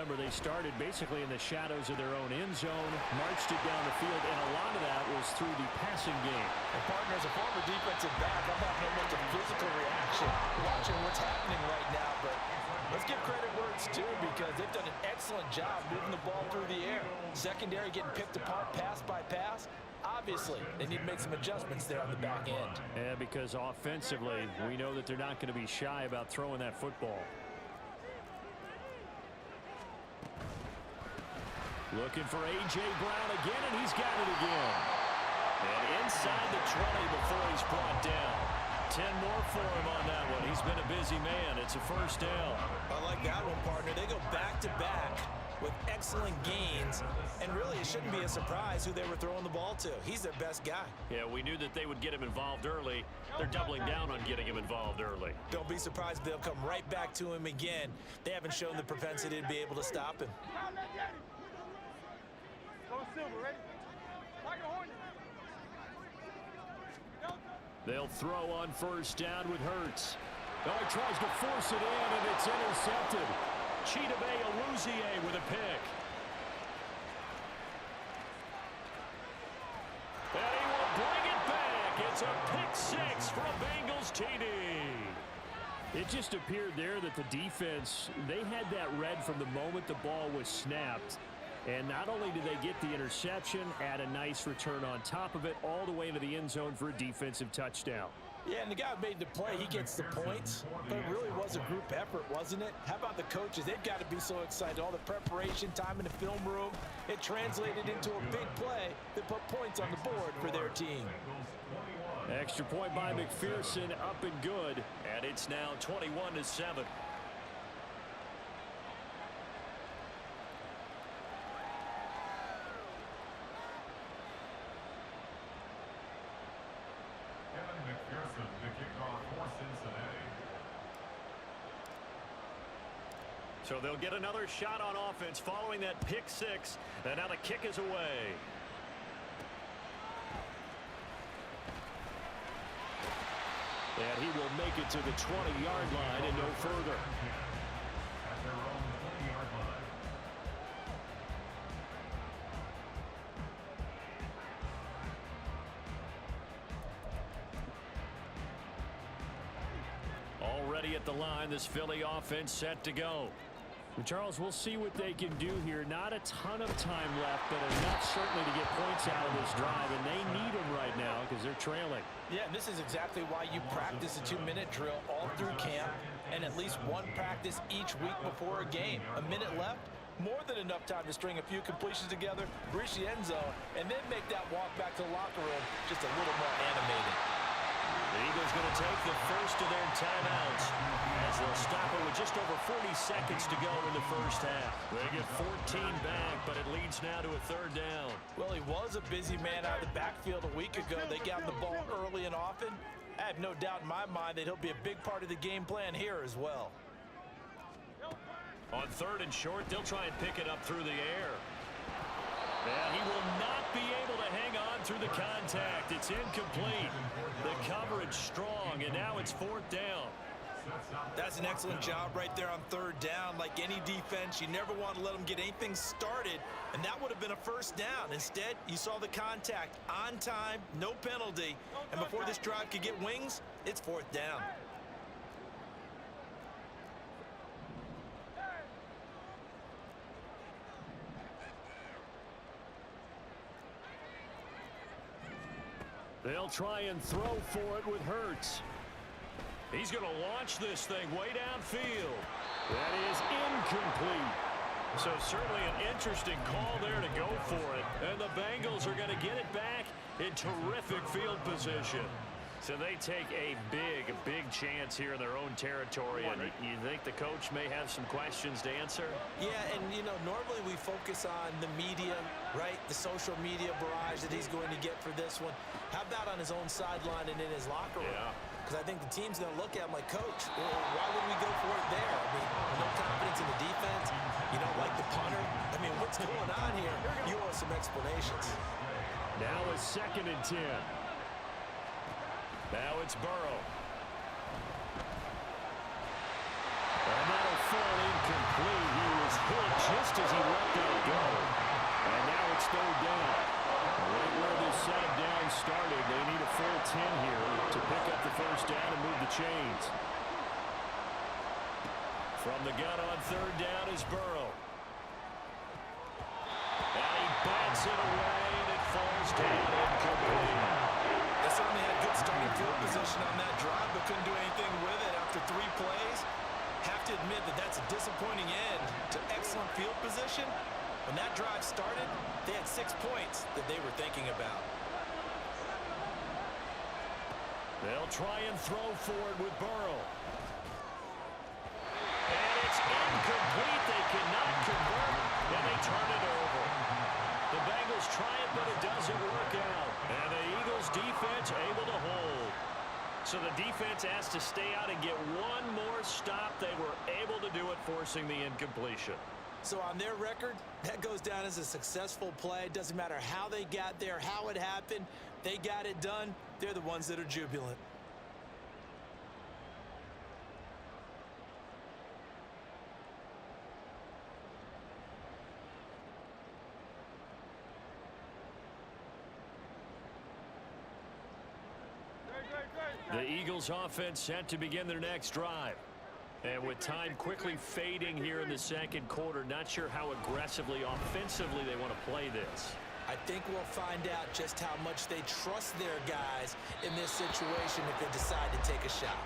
remember, they started basically in the shadows of their own end zone, marched it down the field, and a lot of that was through the passing game. And partner, as a former defensive back, I'm having almost a physical reaction watching what's happening right now. But let's give credit where it's due because they've done an excellent job moving the ball through the air. Secondary getting picked apart pass by pass. Obviously, they need to make some adjustments there on the back end. Yeah, because offensively, we know that they're not going to be shy about throwing that football. Looking for A.J. Brown again, and he's got it again. And inside the 20 before he's brought down. 10 more for him on that one. He's been a busy man. It's a first down. I like that one, partner. They go back-to-back with excellent gains, and really it shouldn't be a surprise who they were throwing the ball to. He's their best guy. Yeah, we knew that they would get him involved early. They're doubling down on getting him involved early. Don't be surprised if they'll come right back to him again. They haven't shown the propensity to be able to stop him. They'll throw on first down with Hurts. Oh, he tries to force it in, and it's intercepted. Chidobe Awuzie with a pick. And he will bring it back. It's a pick six for a Bengals TD. It just appeared there that the defense, they had that read from the moment the ball was snapped. And not only did they get the interception, add a nice return on top of it, all the way into the end zone for a defensive touchdown. Yeah, and the guy who made the play, he gets the points, but it really was a group effort, wasn't it? How about the coaches? They've got to be so excited. All the preparation, time in the film room, it translated into a big play that put points on the board for their team. Extra point by McPherson, up and good, and it's now 21-7. McPherson, the kickoff for Cincinnati. So they'll get another shot on offense following that pick six, and now the kick is away. And he will make it to the 20-yard line and no further. At their own 20-yard line. Already at the line, this Philly offense set to go. And Charles, we'll see what they can do here. Not a ton of time left, but enough certainly to get points out of this drive, and they need them right now because they're trailing. Yeah, and this is exactly why you practice a 2-minute drill all through camp and at least one practice each week before a game. A minute left, more than enough time to string a few completions together, reach the end zone, and then make that walk back to the locker room just a little more animated. The Eagles going to take the first of their timeouts as they'll stop it with just over 40 seconds to go in the first half. They get 14 back, but it leads now to a third down. Well, he was a busy man out of the backfield a week ago. They got him the ball early and often. I have no doubt in my mind that he'll be a big part of the game plan here as well. On third and short, they'll try and pick it up through the air. And he will not be able to hang on through the contact. It's incomplete. The coverage strong, and now it's fourth down. That's an excellent job right there on third down. Like any defense, you never want to let them get anything started, and that would have been a first down. Instead, you saw the contact on time, no penalty, and before this drive could get wings, it's fourth down. They'll try and throw for it with Hurts. He's going to launch this thing way downfield. That is incomplete. So certainly an interesting call there to go for it. And the Bengals are going to get it back in terrific field position. So they take a big chance here in their own territory. And you think the coach may have some questions to answer? Yeah, and, you know, normally we focus on the media, right? The social media barrage that he's going to get for this one. How about on his own sideline and in his locker room? Yeah. Because I think the team's going to look at him like, Coach, why would we go for it there? I mean, no confidence in the defense. You don't like the punter. I mean, what's going on here? You owe us some explanations. Now it's 2nd and 10. Now it's Burrow. And that'll fall incomplete. He was hit just as he let that go. And now it's third down. Right where this set of downs started, they need a full 10 here to pick up the first down and move the chains. From the gun on third down is Burrow. And he bats it away, and it falls down incomplete. They certainly had good starting field position on that drive, but couldn't do anything with it after 3 plays. Have to admit that that's a disappointing end to excellent field position. When that drive started, they had 6 points that they were thinking about. They'll try and throw forward with Burrow. And it's incomplete. They cannot convert, and they turn it over. The Bengals try it, but it doesn't work out. And the Eagles defense able to hold. So the defense has to stay out and get one more stop. They were able to do it, forcing the incompletion. So on their record, that goes down as a successful play. It doesn't matter how they got there, how it happened. They got it done. They're the ones that are jubilant. The Eagles offense set to begin their next drive. And with time quickly fading here in the second quarter, not sure how aggressively, offensively they want to play this. I think we'll find out just how much they trust their guys in this situation if they decide to take a shot.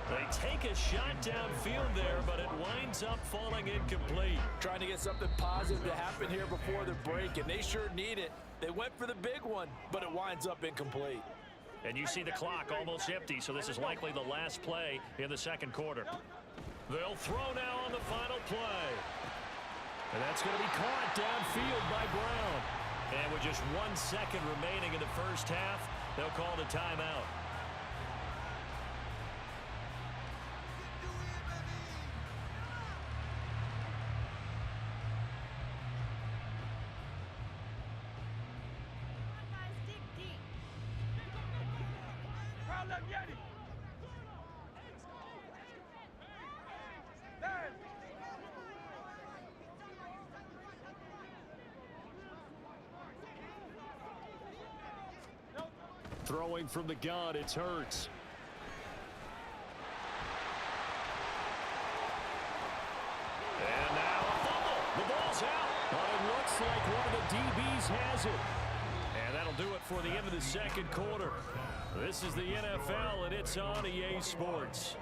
They take a shot downfield there, but it winds up falling incomplete. Trying to get something positive to happen here before the break, and they sure need it. They went for the big one, but it winds up incomplete. And you see the clock almost empty, so this is likely the last play in the second quarter. They'll throw now on the final play. And that's going to be caught downfield by Brown. And with just 1 second remaining in the first half, they'll call the timeout. Throwing from the gun, it's Hurts. And now a fumble. The ball's out, but it looks like one of the DBs has it. And that'll do it for the end of the second quarter. This is the NFL, and it's on EA Sports.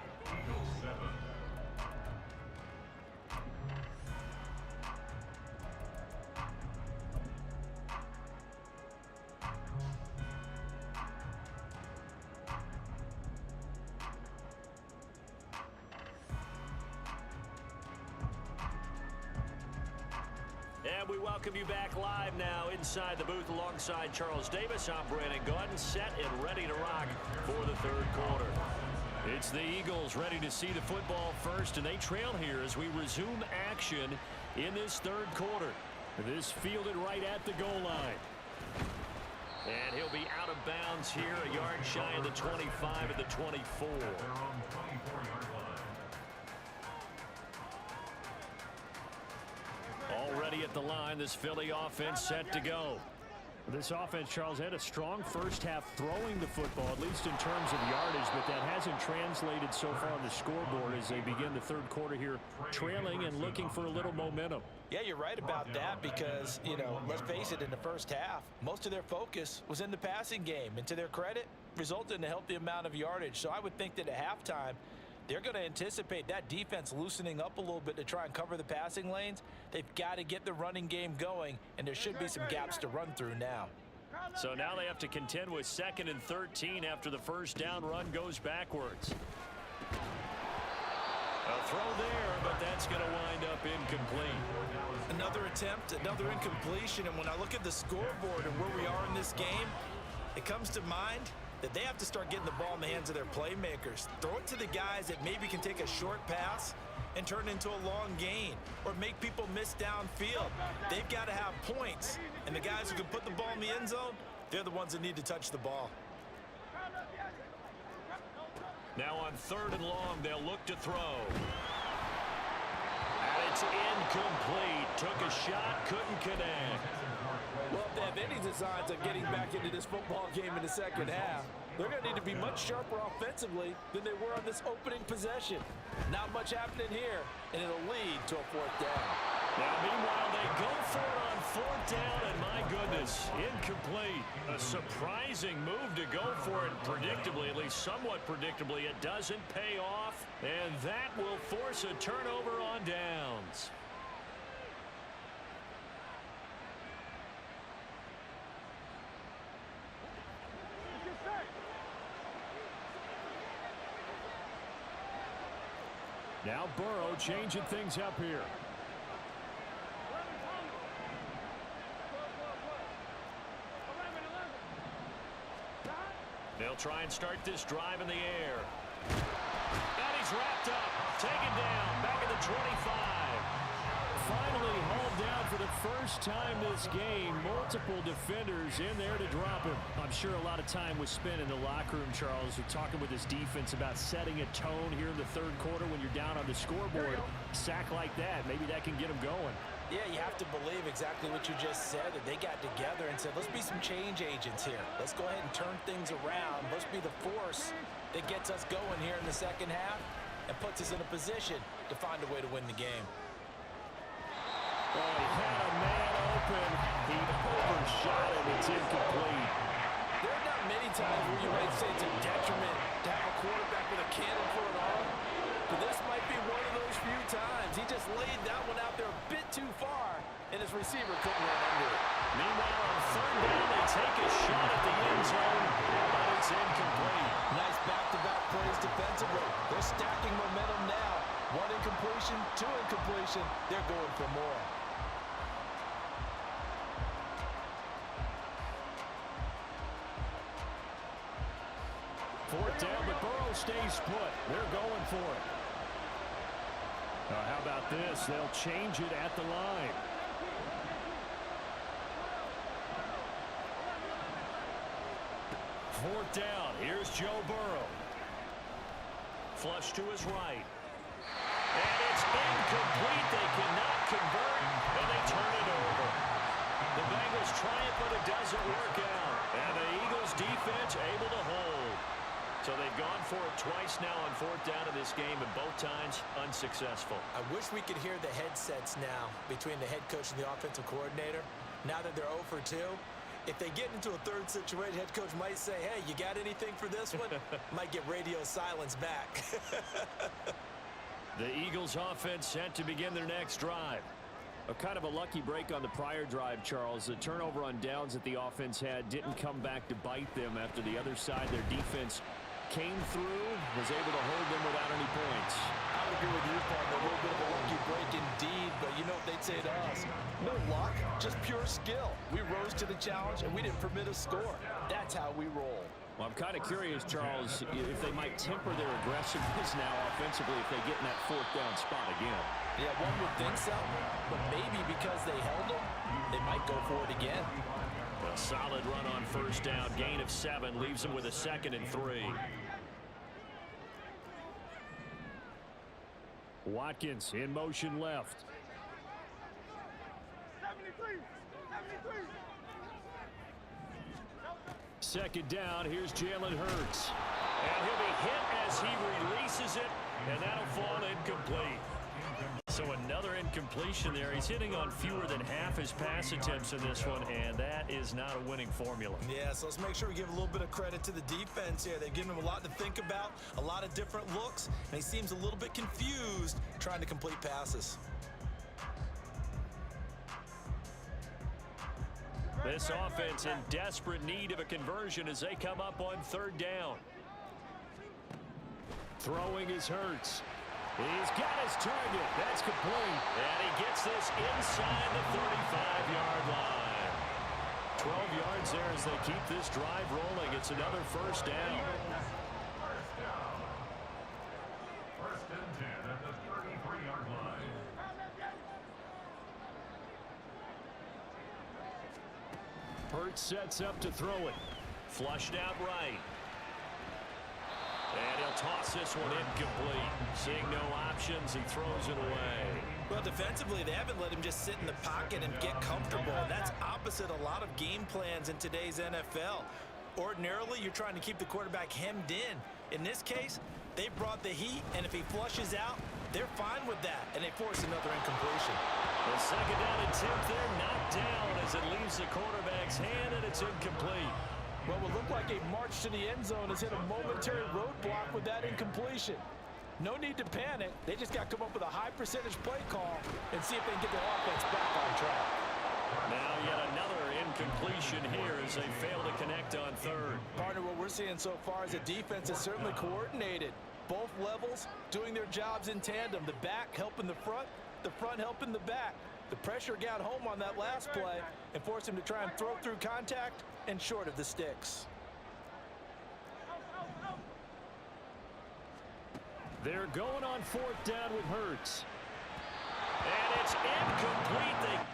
And we welcome you back live now inside the booth alongside Charles Davis. I'm Brandon Gaudin, set and ready to rock for the third quarter. It's the Eagles ready to see the football first, and they trail here as we resume action in this third quarter. This fielded right at the goal line. And he'll be out of bounds here, a yard shy of the 25 at the 24. Already at the line, this Philly offense set to go. This offense, Charles, had a strong first half throwing the football, at least in terms of yardage, but that hasn't translated so far on the scoreboard as they begin the third quarter here, trailing and looking for a little momentum. Yeah, you're right about that because, you know, let's face it, in the first half, most of their focus was in the passing game. And to their credit, resulted in a healthy amount of yardage. So I would think that at halftime, they're going to anticipate that defense loosening up a little bit to try and cover the passing lanes. They've got to get the running game going, and there should be some gaps to run through now. So now they have to contend with 2nd and 13 after the first down run goes backwards. A throw there, but that's going to wind up incomplete. Another attempt, another incompletion, and when I look at the scoreboard and where we are in this game, it comes to mind that they have to start getting the ball in the hands of their playmakers. Throw it to the guys that maybe can take a short pass and turn it into a long gain or make people miss downfield. They've got to have points, and the guys who can put the ball in the end zone, they're the ones that need to touch the ball. Now on 3rd and long, they'll look to throw. And it It's incomplete. Took a shot, couldn't connect. Well, if they have any designs of getting back into this football game in the second half, they're going to need to be much sharper offensively than they were on this opening possession. Not much happening here, and it'll lead to a fourth down. Now, meanwhile, they go for it on fourth down, and my goodness, incomplete. A surprising move to go for it predictably, at least somewhat predictably. It doesn't pay off, and that will force a turnover on downs. Now Burrow changing things up here. They'll try and start this drive in the air. And he's wrapped up. Taken down. Back at the 25. Finally hauled down for the first time this game. Multiple defenders in there to drop him. I'm sure a lot of time was spent in the locker room, Charles, talking with his defense about setting a tone here in the third quarter when you're down on the scoreboard. Sack like that, maybe that can get him going. Yeah, you have to believe exactly what you just said, that they got together and said, let's be some change agents here. Let's go ahead and turn things around. Let's be the force that gets us going here in the second half and puts us in a position to find a way to win the game. Oh, he had a man open. He overshot him. It's incomplete. There are not many times where you might say it's a detriment to have a quarterback with a cannon for an arm, but this might be one of those few times. He just laid that one out there a bit too far, and his receiver couldn't run under it. Meanwhile, on third down, they take a shot at the end zone, but it's incomplete. Nice back-to-back plays defensively. They're stacking momentum now. One incompletion, two incompletion. They're going for more. Fourth down, but Burrow stays put. They're going for it. How about this? They'll change it at the line. Fourth down. Here's Joe Burrow. Flush to his right. And it's incomplete. They cannot convert, and they turn it over. The Bengals try it, but it doesn't work out. And the Eagles defense able to hold. So they've gone for it twice now on fourth down in this game, and both times unsuccessful. I wish we could hear the headsets now between the head coach and the offensive coordinator. Now that they're 0 for 2, if they get into a third situation, head coach might say, hey, you got anything for this one? Might get radio silence back. The Eagles offense set to begin their next drive. A kind of a lucky break on the prior drive, Charles. The turnover on downs that the offense had didn't come back to bite them after the other side. Their defense came through, was able to hold them without any points. I would agree with you, partner. A little bit of a lucky break indeed, but you know what they'd say to us. No luck, just pure skill. We rose to the challenge, and we didn't permit a score. That's how we roll. Well, I'm kind of curious, Charles, if they might temper their aggressiveness now offensively if they get in that fourth down spot again. Yeah, one would think so, but maybe because they held them, they might go for it again. A solid run on first down. Gain of 7 leaves them with a 2nd and 3. Watkins in motion left. 2nd down. Here's Jalen Hurts. And he'll be hit as he releases it, and that'll fall incomplete. So another incompletion there. He's hitting on fewer than half his pass attempts in this one, and that is not a winning formula. Yeah, so let's make sure we give a little bit of credit to the defense here. They've given him a lot to think about, a lot of different looks, and he seems a little bit confused trying to complete passes. This offense in desperate need of a conversion as they come up on third down. Throwing is Hurts. He's got his target. That's complete. And he gets this inside the 35-yard line. 12 yards there as they keep this drive rolling. It's another first down. First and 10 at the 33-yard line. Hurts sets up to throw it. Flushed out right. And he'll toss this one incomplete. Seeing no options, he throws it away. Well, defensively, they haven't let him just sit in the pocket and get comfortable. And that's opposite a lot of game plans in today's NFL. Ordinarily, you're trying to keep the quarterback hemmed in. In this case, they brought the heat, and if he flushes out, they're fine with that, and they force another incompletion. The second down attempt there knocked down as it leaves the quarterback's hand, and it's incomplete. What would look like a march to the end zone has hit a momentary roadblock with that incompletion. No need to panic. They just got to come up with a high percentage play call and see if they can get their offense back on track. Now yet another incompletion here as they fail to connect on third. Partner, what we're seeing so far is a defense is certainly coordinated. Both levels doing their jobs in tandem. The back helping the front helping the back. The pressure got home on that last play and forced him to try and throw through contact and short of the sticks. They're going on fourth down with Hurts. And it's incomplete.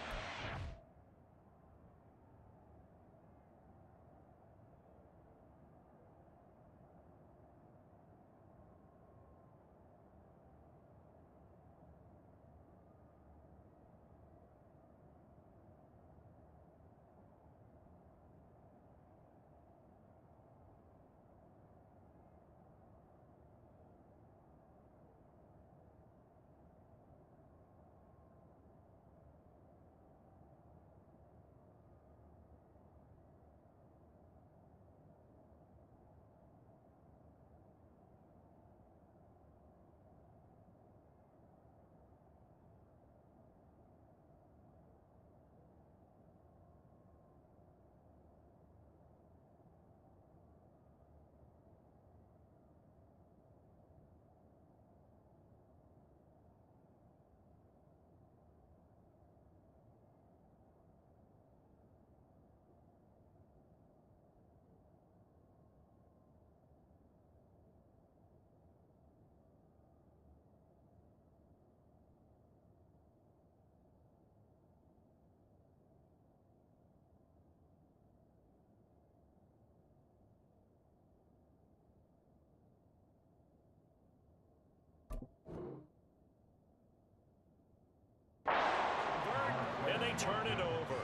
And they turn it over.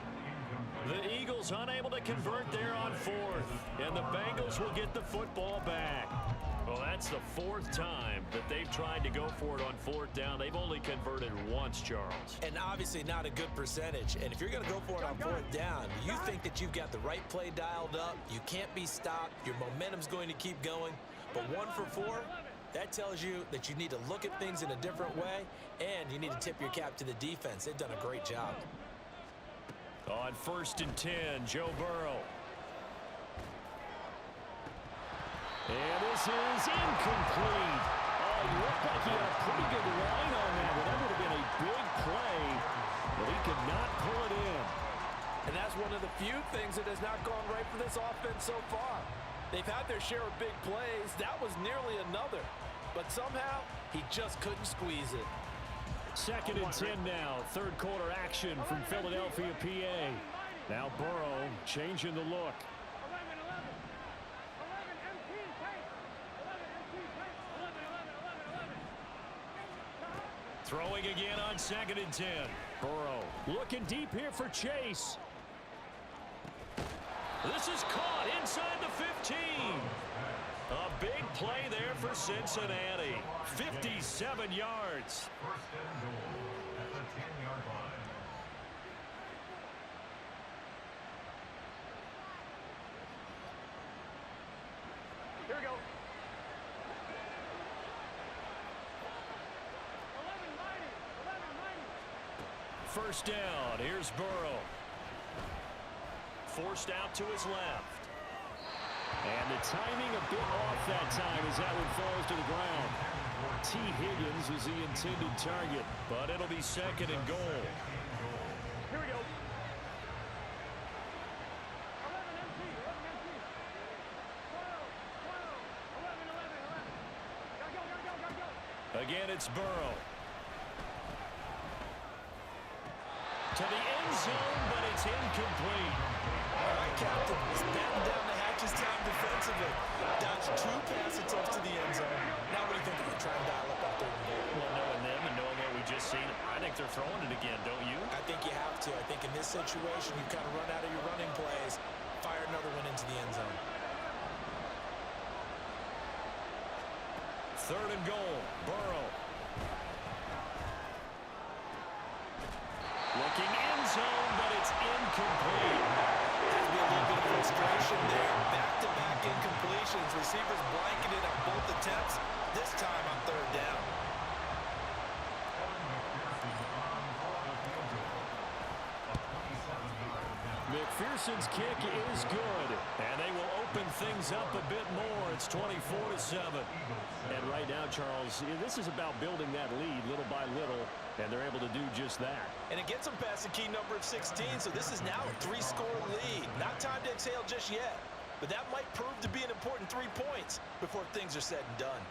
The Eagles unable to convert there on fourth. And the Bengals will get the football back. Well, that's the fourth time that they've tried to go for it on fourth down. They've only converted once, Charles. And obviously not a good percentage. And if you're going to go for it on fourth down, you think that you've got the right play dialed up. You can't be stopped. Your momentum's going to keep going. But 1 for 4, that tells you that you need to look at things in a different way, and you need to tip your cap to the defense. They've done a great job. On 1st and 10, Joe Burrow. And this is incomplete. Oh, it looked like he had a pretty good line on that. Well, that would have been a big play, but he could not pull it in. And that's one of the few things that has not gone right for this offense so far. They've had their share of big plays. That was nearly another. But somehow, he just couldn't squeeze it. 2nd and 10 now. Third quarter action from Philadelphia, PA. Now Burrow changing the look. Throwing again on 2nd and 10. Burrow looking deep here for Chase. This is caught inside the 15. A big play there for Cincinnati. 57 yards. First and goal at the 10-yard line. Here we go. First down. Here's Burrow. Forced out to his left. And the timing a bit off that time as that one falls to the ground. T. Higgins is the intended target, but it'll be 2nd and goal. Here we go. Again, it's Burrow. To the end zone, but it's incomplete. All right, Captain. Let's batten down the hatches took his time defensively. Dodged 2 pass attempts to the end zone. Now what do you think they're trying to dial up on 3rd and goal? Well, knowing them and knowing what we just seen, I think they're throwing it again, don't you? I think you have to. I think in this situation, you kind of run out of your running plays, fire another one into the end zone. 3rd and goal, Burrow. Looking end zone, but it's incomplete. Has to be a little bit of frustration there. Back-to-back incompletions. Receivers blanketed on both attempts. This time on 3rd down. McPherson's kick is good, and they will open things up a bit more. It's 24-7. And right now, Charles, this is about building that lead little by little, and they're able to do just that. And it gets them past the key number of 16, so this is now a 3-score lead. Not time to exhale just yet, but that might prove to be an important 3 points before things are said and done.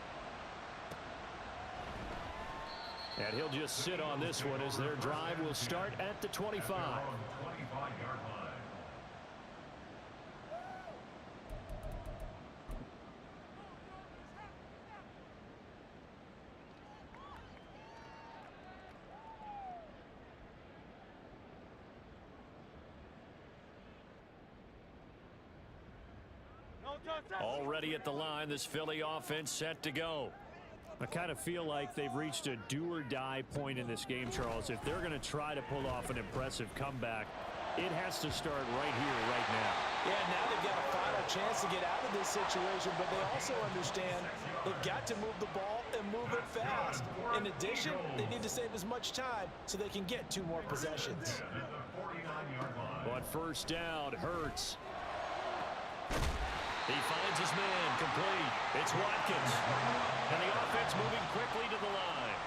And he'll just sit on this one as their drive will start at the 25. Already at the line, this Philly offense set to go. I kind of feel like they've reached a do-or-die point in this game, Charles. If they're going to try to pull off an impressive comeback, it has to start right here, right now. Yeah, now they've got a final chance to get out of this situation, but they also understand they've got to move the ball and move it fast. In addition, they need to save as much time so they can get 2 more possessions. But 1st down, Hurts. He finds his man, complete. It's Watkins. And the offense moving quickly to the line.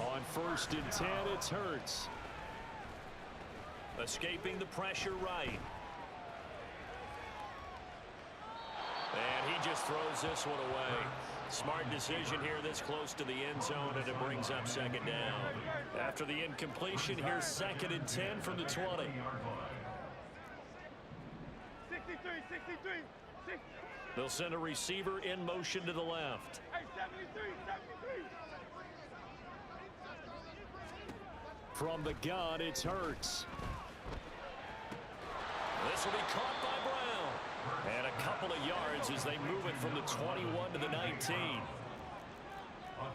On 1st and 10, it's Hurts. Escaping the pressure right. And he just throws this one away. Smart decision here this close to the end zone, and it brings up 2nd down. After the incompletion, here's 2nd and 10 from the 20. 63. They'll send a receiver in motion to the left. Hey, 73. From the gun, it's Hurts. This will be caught by Brown. And a couple of yards as they move it from the 21 to the 19. A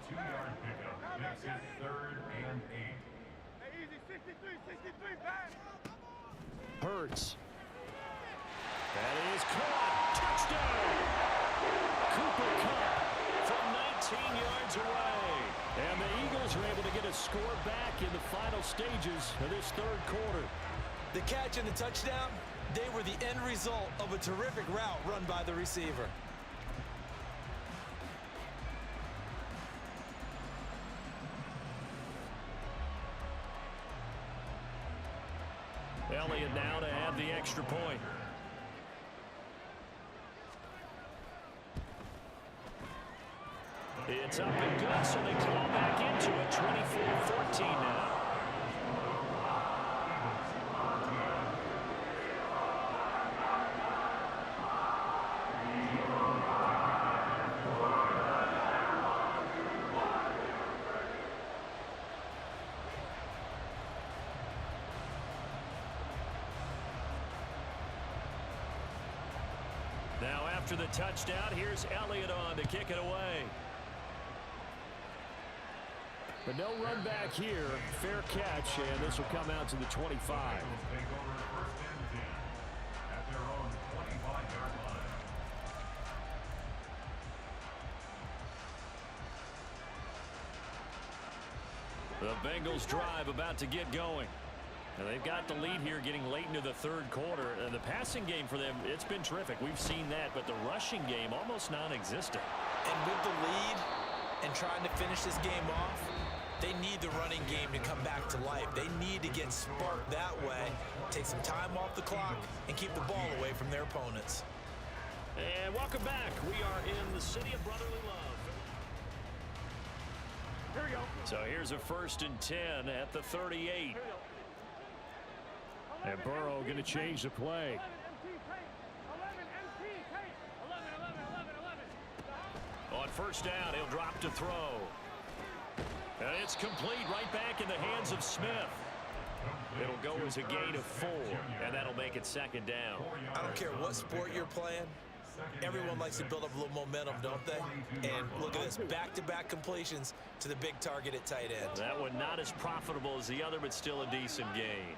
2-yard pickup makes it 3rd and 8. Hey, easy, 63, back. Hurts. That is caught. Touchdown. Cooper Kupp from 19 yards away. And the Eagles are able to get a score back in the final stages of this 3rd quarter. The catch and the touchdown, they were the end result of a terrific route run by the receiver. Elliott now to add the extra point. It's up and good, so they claw back into it, 24-14 now. Now after the touchdown, here's Elliott on to kick it away. But no run back here. Fair catch, and this will come out to the 25. Take over 1st and 10 at their own 25-yard line. The Bengals drive about to get going. And they've got the lead here getting late into the 3rd quarter. And the passing game for them, it's been terrific. We've seen that, but the rushing game almost non-existent. And with the lead and trying to finish this game off, they need the running game to come back to life. They need to get sparked that way, take some time off the clock, and keep the ball away from their opponents. And welcome back. We are in the city of brotherly love. Here we go. So here's a 1st and 10 at the 38. Here we go. And Burrow going to change the play. 11 MT, take. 11. On first down, he'll drop to throw. And it's complete right back in the hands of Smith. It'll go as a gain of 4, and that'll make it second down. I don't care what sport you're playing. Everyone likes to build up a little momentum, don't they? And look at this, back-to-back completions to the big target at tight end. That one not as profitable as the other, but still a decent gain.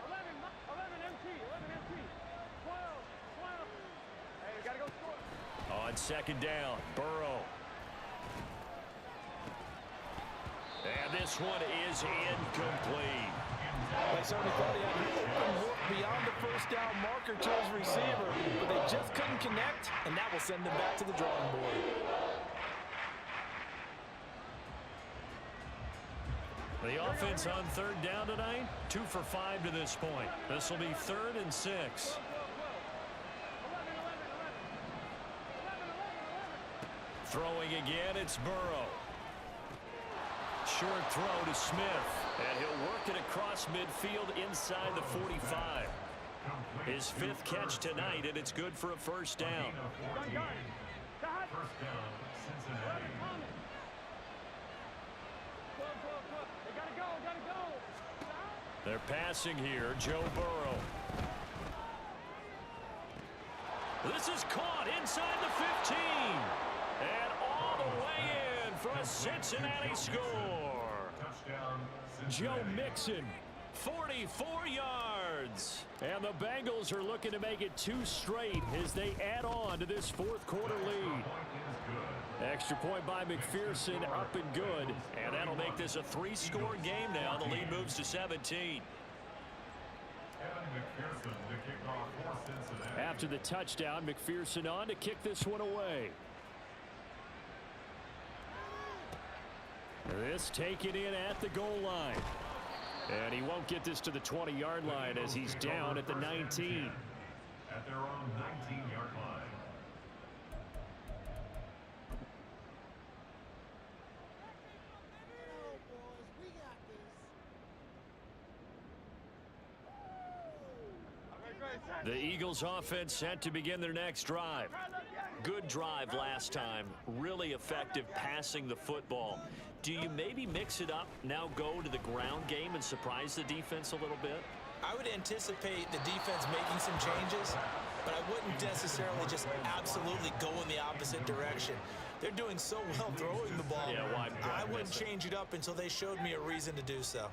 11 MT. 12. Hey, we gotta go score. On second down, Burrow. And this one is incomplete. They certainly thought he had an open look beyond the first down marker to his receiver, but they just couldn't connect, and that will send them back to the drawing board. The offense on third down tonight, 2 for 5 to this point. This will be 3rd and 6. Throwing again, it's Burrow. Short throw to Smith, and he'll work it across midfield inside the 45. His 5th catch tonight, and it's good for a first down. First down, Cincinnati. They gotta go. They're passing here, Joe Burrow. This is caught inside the 15. And all the way in for a Cincinnati score. Touchdown, Joe Cincinnati. Mixon, 44 yards. And the Bengals are looking to make it 2 straight as they add on to this 4th quarter lead. Extra point by McPherson, up and good. And that'll make this a 3-score game now. The lead moves to 17. After the touchdown, McPherson on to kick this one away. This taken in at the goal line. And he won't get this to the 20-yard line as he's down at the 19. At their own 19-yard line. The Eagles offense set to begin their next drive. Good drive last time. Really effective passing the football. Do you maybe mix it up, now go to the ground game and surprise the defense a little bit? I would anticipate the defense making some changes, but I wouldn't necessarily just absolutely go in the opposite direction. They're doing so well throwing the ball. Yeah, why I wouldn't change it up until they showed me a reason to do so.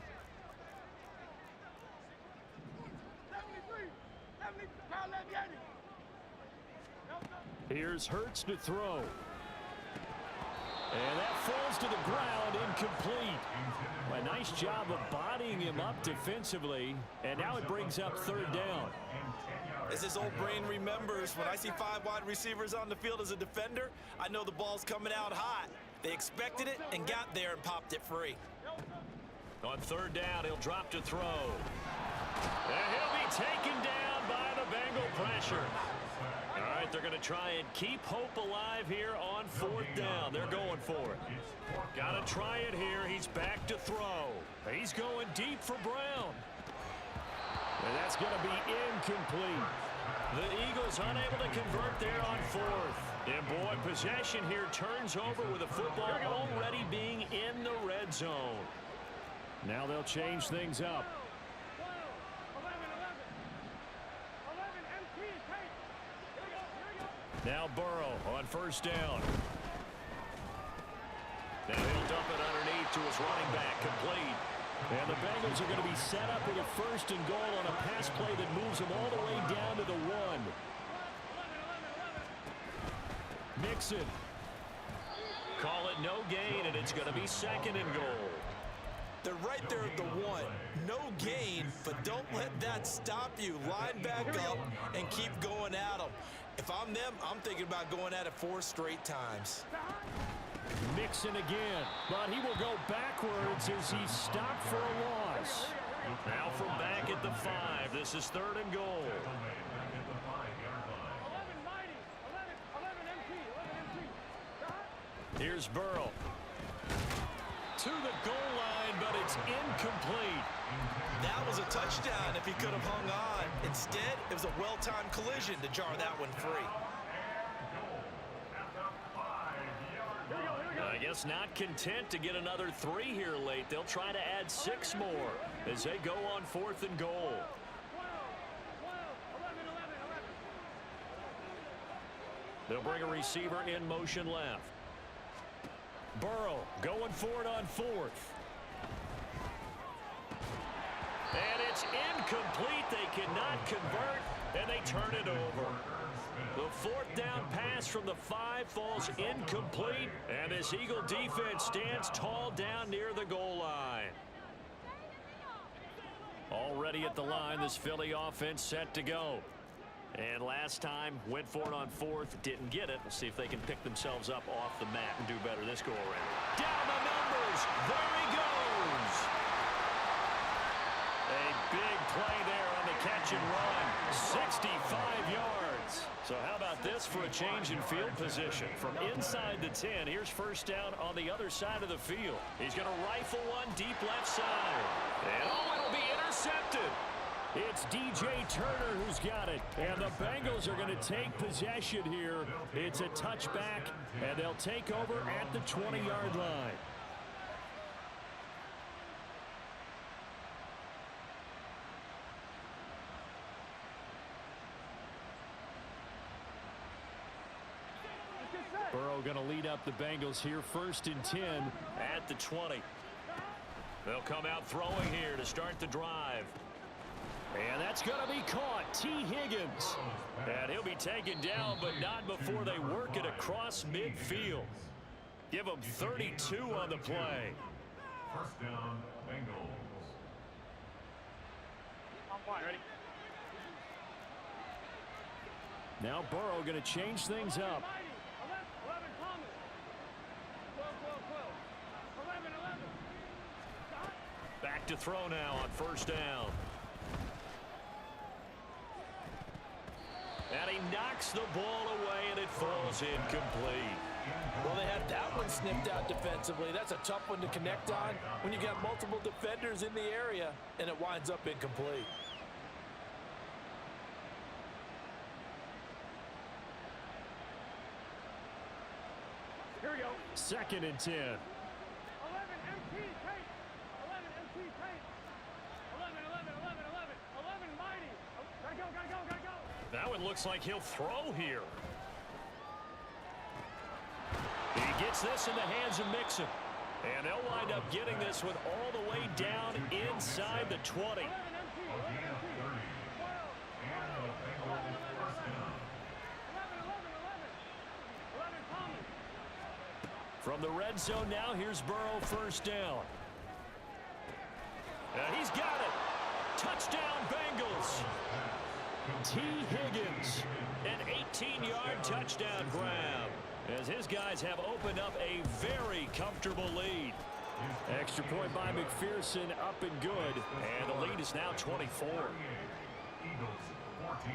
73, pound left, Yanni. Here's Hurts to throw. And that falls to the ground, incomplete. A nice job of bodying him up defensively, and now it brings up 3rd down. As this old brain remembers, when I see 5 wide receivers on the field as a defender, I know the ball's coming out hot. They expected it and got there and popped it free. On 3rd down, he'll drop to throw. And he'll be taken down by the Bengal pressure. All right, they're going to try and keep hope alive here on 4th down. They're going for it. Got to try it here. He's back to throw. He's going deep for Brown. And that's going to be incomplete. The Eagles unable to convert there on 4th. And boy, possession here turns over with the football already being in the red zone. Now they'll change things up. 11 MT, take. Here we go. Now Burrow on 1st down. Now he'll dump it underneath to his running back, complete. And the Bengals are going to be set up with a 1st and goal on a pass play that moves them all the way down to the 1. Mixon. Call it no gain, and it's going to be 2nd and goal. They're right there at the 1. No gain, but don't let that stop you. Line back up and keep going at them. If I'm them, I'm thinking about going at it 4 straight times. Mixon again, but he will go backwards as he's stopped for a loss. Now from back at the 5, this is 3rd and goal. 11 mighty. 11 MT. Here's Burrow. To the goal line, but it it's incomplete. That was a touchdown if he could have hung on. Instead, it was a well-timed collision to jar that one free. I guess not content to get another 3 here late. They'll try to add 6 more as they go on 4th and goal. 12, 11, 11. They'll bring a receiver in motion left. Burrow going for it on 4th. And it's incomplete. They cannot convert, and they turn it over. The 4th down pass from the 5 falls incomplete, and this Eagle defense stands tall down near the goal line. Already at the line, this Philly offense set to go. And last time, went for it on 4th, didn't get it. We'll see if they can pick themselves up off the mat and do better this go-around. Down the numbers. There he goes. A big play there on the catch and run. 65 yards. So how about this for a change in field position? From inside the 10, here's first down on the other side of the field. He's going to rifle one deep left side. And it'll be intercepted. It's DJ Turner who's got it. And the Bengals are going to take possession here. It's a touchback, and they'll take over at the 20-yard line. Burrow going to lead up the Bengals here, 1st and 10 at the 20. They'll come out throwing here to start the drive. And that's going to be caught. T. Higgins. And he'll be taken down, but not before they work it across midfield. Give him 32 on the play. First down, Bengals. I'm fine, ready? Now Burrow going to change things up. 11, Thomas. 12, 12, 12. 11, 11. Stop. Back to throw now on first down. And he knocks the ball away, and it falls incomplete. Well, they had that one snipped out defensively. That's a tough one to connect on when you got multiple defenders in the area, and it winds up incomplete. Here we go. 2nd and 10. 11, MT, Tate. 11, MT, Tate. 11, 11, 11, 11. 11, Mighty. Oh, gotta go, gotta go, gotta go. That one looks like he'll throw here. He gets this in the hands of Mixon. And they'll wind up getting this one all the way down inside the 20. 11, MT, 11, MT. 12, 12. 11, 11, 11. 11, 11, 11. 11, Thomas. From the red zone now, here's Burrow, first down. And he's got it. Touchdown, Bengals. T. Higgins, an 18-yard touchdown grab, as his guys have opened up a very comfortable lead. Extra point by McPherson, up and good, and the lead is now 24. Eagles 14.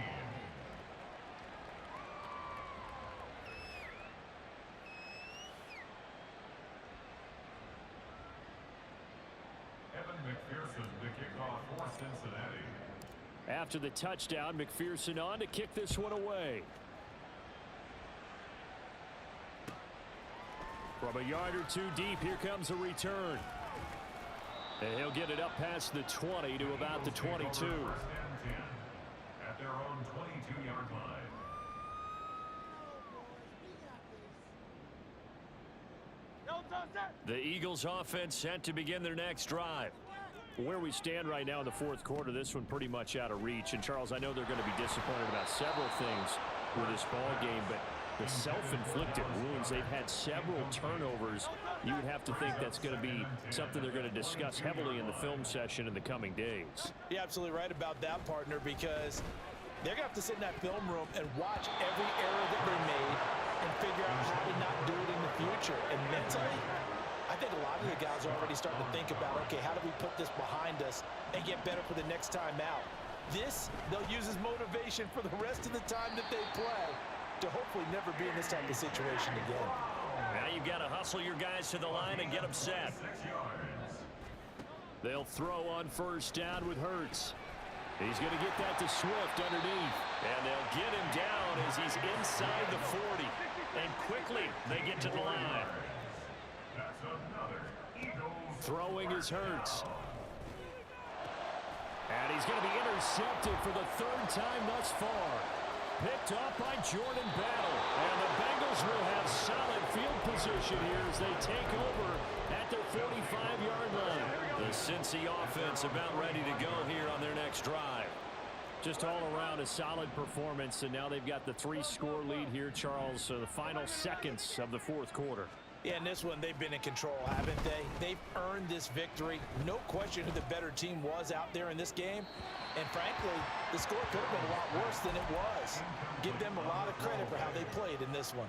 Evan McPherson, the kickoff for Cincinnati. After the touchdown, McPherson on to kick this one away. From a yard or two deep, here comes a return. And he'll get it up past the 20 to about the 22. First and 10 at their own 22-yard line. No, don't set. The Eagles offense set to begin their next drive. Where we stand right now in the 4th quarter, this one pretty much out of reach. And, Charles, I know they're going to be disappointed about several things with this ball game, but the self-inflicted wounds, they've had several turnovers. You would have to think that's going to be something they're going to discuss heavily in the film session in the coming days. You're absolutely right about that, partner, because they're going to have to sit in that film room and watch every error that they made and figure out how to not do it in the future. And mentally, I think a lot of the guys are already starting to think about, okay, how do we put this behind us and get better for the next time out? This, they'll use as motivation for the rest of the time that they play to hopefully never be in this type of situation again. Now you've got to hustle your guys to the line and get them set. 6 yards. They'll throw on first down with Hurts. He's going to get that to Swift underneath. And they'll get him down as he's inside the 40. And quickly they get to the line. That's another Eagles. Throwing is Hurts. And he's going to be intercepted for the third time thus far. Picked up by Jordan Battle. And the Bengals will have solid field position here as they take over at their 45-yard line. The Cincy offense about ready to go here on their next drive. Just all around a solid performance, and now they've got the 3-score lead here, Charles. So the final seconds of the fourth quarter. Yeah, in this one, they've been in control, haven't they? They've earned this victory. No question who the better team was out there in this game. And frankly, the score could have been a lot worse than it was. Give them a lot of credit for how they played in this one.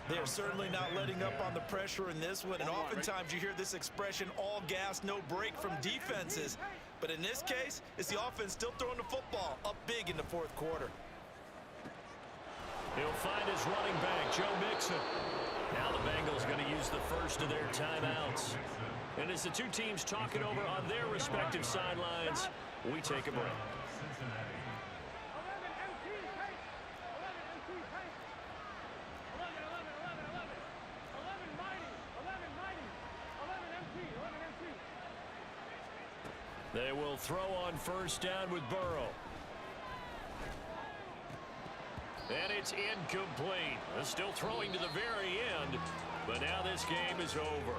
They're certainly not letting up on the pressure in this one, and oftentimes you hear this expression, all gas, no break from defenses. But in this case, it's the offense still throwing the football up big in the fourth quarter. He'll find his running back, Joe Mixon. Now the Bengals going to use the first of their timeouts. And as the two teams talk it over on their respective sidelines, we take a break. 11 MT tape. 11 MT tape. 11, 11, 11, 11. 11 mighty. 11 mighty. 11 MT. 11 MT. They will throw on first down with Burrow. And it's incomplete. Still throwing to the very end, but now this game is over.